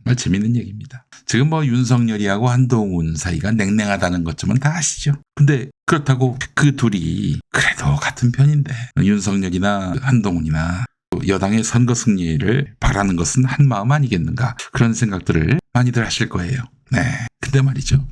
정말 재밌는 얘기입니다. 지금 뭐 윤석열이하고 한동훈 사이가 냉랭하다는 것쯤은 다 아시죠? 근데 그렇다고 그 둘이 그래도 같은 편인데 윤석열이나 한동훈이나 여당의 선거 승리를 바라는 것은 한마음 아니겠는가, 그런 생각들을 많이들 하실 거예요. 네. 근데 말이죠.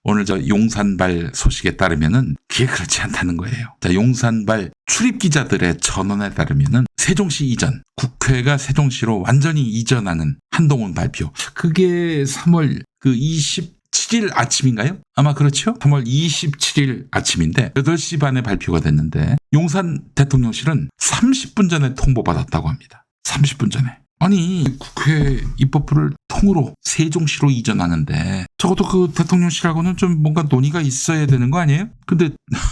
오늘 저 용산발 소식에 따르면은 그게 그렇지 않다는 거예요. 자, 용산발 출입 기자들의 전원에 따르면은 세종시 이전, 국회가 세종시로 완전히 이전하는 한동훈 발표. 그게 3월 27일 아침인가요? 아마 그렇죠? 3월 27일 아침인데 8시 반에 발표가 됐는데 용산 대통령실은 30분 전에 통보받았다고 합니다. 30분 전에. 아니, 국회 입법부를 통으로 세종시로 이전하는데 적어도 그 대통령실하고는 좀 뭔가 논의가 있어야 되는 거 아니에요? 근데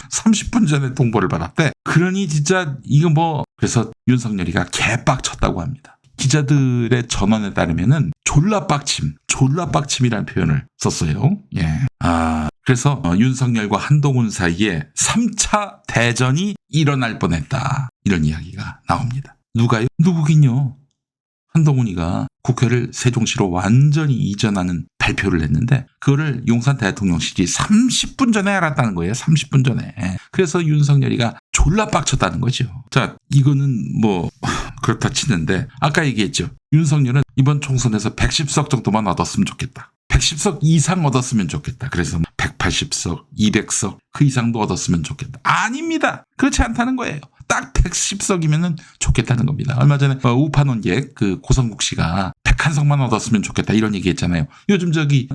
30분 전에 통보를 받았대. 그러니 진짜 이거 뭐, 그래서 윤석열이가 개빡쳤다고 합니다. 기자들의 전원에 따르면은 졸라빡침이라는 표현을 썼어요. 예. 그래서 윤석열과 한동훈 사이에 3차 대전이 일어날 뻔했다, 이런 이야기가 나옵니다. 누가요? 누구긴요. 한동훈이가 국회를 세종시로 완전히 이전하는 발표를 했는데 그거를 용산 대통령실이 30분 전에 알았다는 거예요. 30분 전에. 그래서 윤석열이가 졸라 빡쳤다는 거죠. 자, 이거는 뭐 그렇다 치는데 아까 얘기했죠. 윤석열은 이번 총선에서 110석 정도만 얻었으면 좋겠다. 110석 이상 얻었으면 좋겠다. 그래서 180석, 200석 그 이상도 얻었으면 좋겠다. 아닙니다. 그렇지 않다는 거예요. 딱 110석이면 좋겠다는 겁니다. 얼마 전에 우파 논객 고성국 씨가 101석만 얻었으면 좋겠다, 이런 얘기 했잖아요. 요즘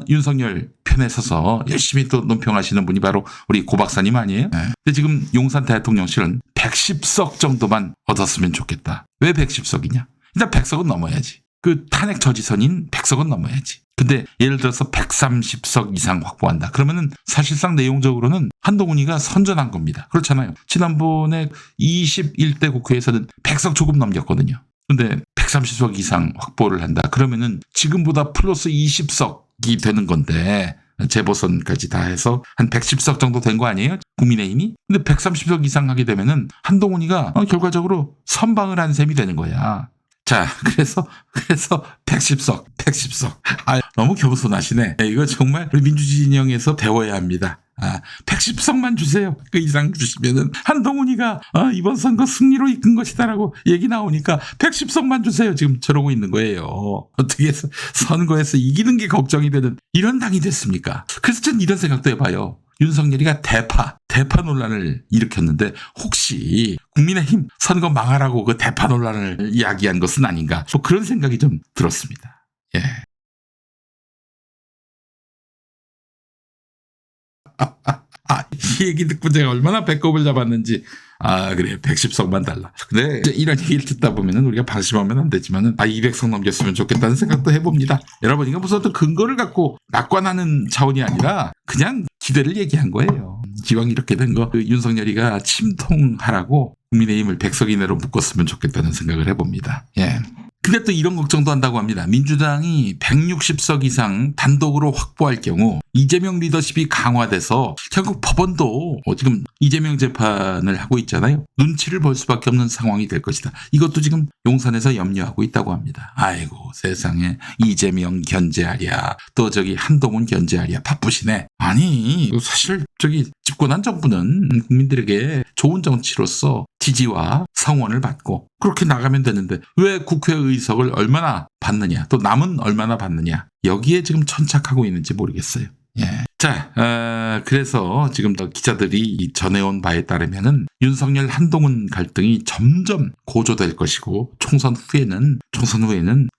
윤석열 편에 서서 열심히 또 논평하시는 분이 바로 우리 고 박사님 아니에요? 네. 근데 지금 용산 대통령실은 110석 정도만 얻었으면 좋겠다. 왜 110석이냐? 일단 100석은 넘어야지. 그 탄핵 저지선인 100석은 넘어야지. 근데 예를 들어서 130석 이상 확보한다. 그러면은 사실상 내용적으로는 한동훈이가 선전한 겁니다. 그렇잖아요. 지난번에 21대 국회에서는 100석 조금 넘겼거든요. 근데 130석 이상 확보를 한다. 그러면은 지금보다 플러스 20석이 되는 건데 재보선까지 다 해서 한 110석 정도 된 거 아니에요? 국민의힘이? 근데 130석 이상 하게 되면은 한동훈이가 결과적으로 선방을 한 셈이 되는 거야. 자, 그래서 110석. 너무 겸손하시네. 이거 정말 우리 민주진영에서 배워야 합니다. 110석만 주세요. 그 이상 주시면은 한동훈이가 이번 선거 승리로 이끈 것이다라고 얘기 나오니까 110석만 주세요. 지금 저러고 있는 거예요. 어떻게 해서 선거에서 이기는 게 걱정이 되는 이런 당이 됐습니까? 그래서 전 이런 생각도 해봐요. 윤석열이가 대파 논란을 일으켰는데 혹시 국민의힘 선거 망하라고 그 대파 논란을 이야기한 것은 아닌가, 뭐 그런 생각이 좀 들었습니다. 예. 이 얘기 듣고 제가 얼마나 배꼽을 잡았는지. 그래, 110석만 달라. 근데 이런 얘기를 듣다 보면은 우리가 방심하면 안 되지만은 200석 넘겼으면 좋겠다는 생각도 해봅니다. 여러분, 이거 무슨 어떤 근거를 갖고 낙관하는 차원이 아니라 그냥 기대를 얘기한 거예요. 기왕 이렇게 된 거 윤석열이가 침통하라고 국민의힘을 100석 이내로 묶었으면 좋겠다는 생각을 해봅니다. 예. 근데 또 이런 걱정도 한다고 합니다. 민주당이 160석 이상 단독으로 확보할 경우 이재명 리더십이 강화돼서 결국 법원도 지금 이재명 재판을 하고 있잖아요. 눈치를 볼 수밖에 없는 상황이 될 것이다. 이것도 지금 용산에서 염려하고 있다고 합니다. 아이고 세상에, 이재명 견제하랴, 또 한동훈 견제하랴, 바쁘시네. 아니, 사실 집권한 정부는 국민들에게 좋은 정치로서 지지와 성원을 받고 그렇게 나가면 되는데 왜 국회의석을 얼마나 받느냐, 또 남은 얼마나 받느냐, 여기에 지금 천착하고 있는지 모르겠어요. 예. 자, 그래서 지금 더 기자들이 전해온 바에 따르면은 윤석열 한동훈 갈등이 점점 고조될 것이고 총선 후에는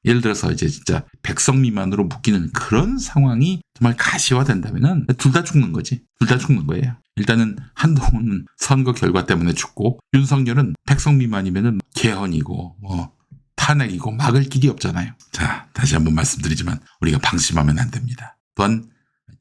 예를 들어서 이제 진짜 100석 미만으로 묶이는 그런 상황이 정말 가시화된다면은 둘 다 죽는 거지. 둘 다 죽는 거예요. 일단은 한동훈은 선거 결과 때문에 죽고 윤석열은 100석 미만이면은 개헌이고 탄핵이고 막을 길이 없잖아요. 자, 다시 한번 말씀드리지만 우리가 방심하면 안 됩니다. 또한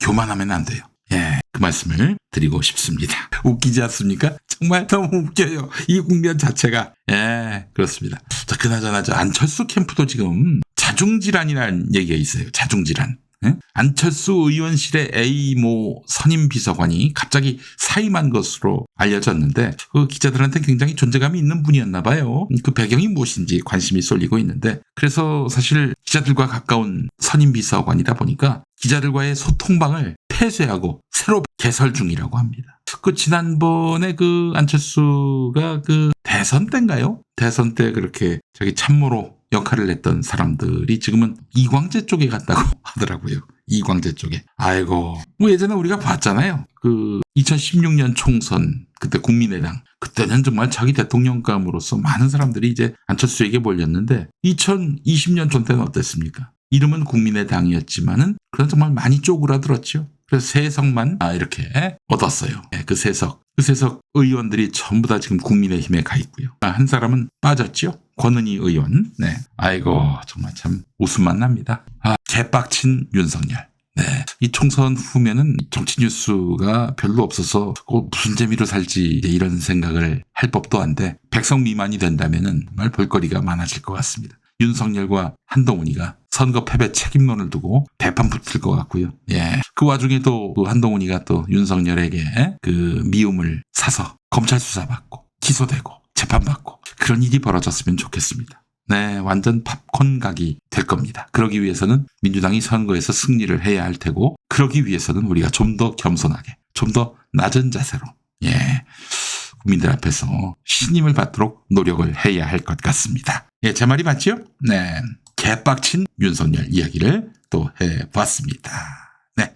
교만하면 안 돼요. 예, 그 말씀을 드리고 싶습니다. 웃기지 않습니까? 정말 너무 웃겨요. 이 국면 자체가. 예, 그렇습니다. 자, 그나저나 안철수 캠프도 지금 자중질환이라는 얘기가 있어요. 자중질환. 예? 안철수 의원실의 A모 선임 비서관이 갑자기 사임한 것으로 알려졌는데 그 기자들한테 굉장히 존재감이 있는 분이었나 봐요. 그 배경이 무엇인지 관심이 쏠리고 있는데 그래서 사실 기자들과 가까운 선임 비서관이다 보니까 기자들과의 소통방을 폐쇄하고 새로 개설 중이라고 합니다. 그 지난번에 그 안철수가 그 대선 때인가요? 대선 때 그렇게 자기 참모로 역할을 했던 사람들이 지금은 이광재 쪽에 갔다고 하더라고요. 이광재 쪽에. 아이고. 뭐 예전에 우리가 봤잖아요. 그 2016년 총선 그때 국민의당. 그때는 정말 자기 대통령감으로서 많은 사람들이 이제 안철수에게 몰렸는데 2020년 전 때는 어땠습니까? 이름은 국민의당이었지만은 그건 정말 많이 쪼그라들었죠. 그래서 세석만 이렇게 얻었어요. 그 세석. 그 세석 의원들이 전부 다 지금 국민의힘에 가 있고요. 한 사람은 빠졌죠. 권은희 의원. 네. 아이고 정말 참 웃음만 납니다. 개빡친 윤석열. 네. 이 총선 후면은 정치 뉴스가 별로 없어서 무슨 재미로 살지 이런 생각을 할 법도 한데 백성 미만이 된다면은 정말 볼거리가 많아질 것 같습니다. 윤석열과 한동훈이가 선거 패배 책임론을 두고 대판 붙을 것 같고요. 예. 그 와중에 또 그 한동훈이가 또 윤석열에게 그 미움을 사서 검찰 수사받고 기소되고 재판받고 그런 일이 벌어졌으면 좋겠습니다. 네, 완전 팝콘 각이 될 겁니다. 그러기 위해서는 민주당이 선거에서 승리를 해야 할 테고 그러기 위해서는 우리가 좀 더 겸손하게 좀 더 낮은 자세로 국민들 앞에서 신임을 받도록 노력을 해야 할 것 같습니다. 예, 제 말이 맞죠? 네. 개빡친 윤석열 이야기를 또 해봤습니다. 네.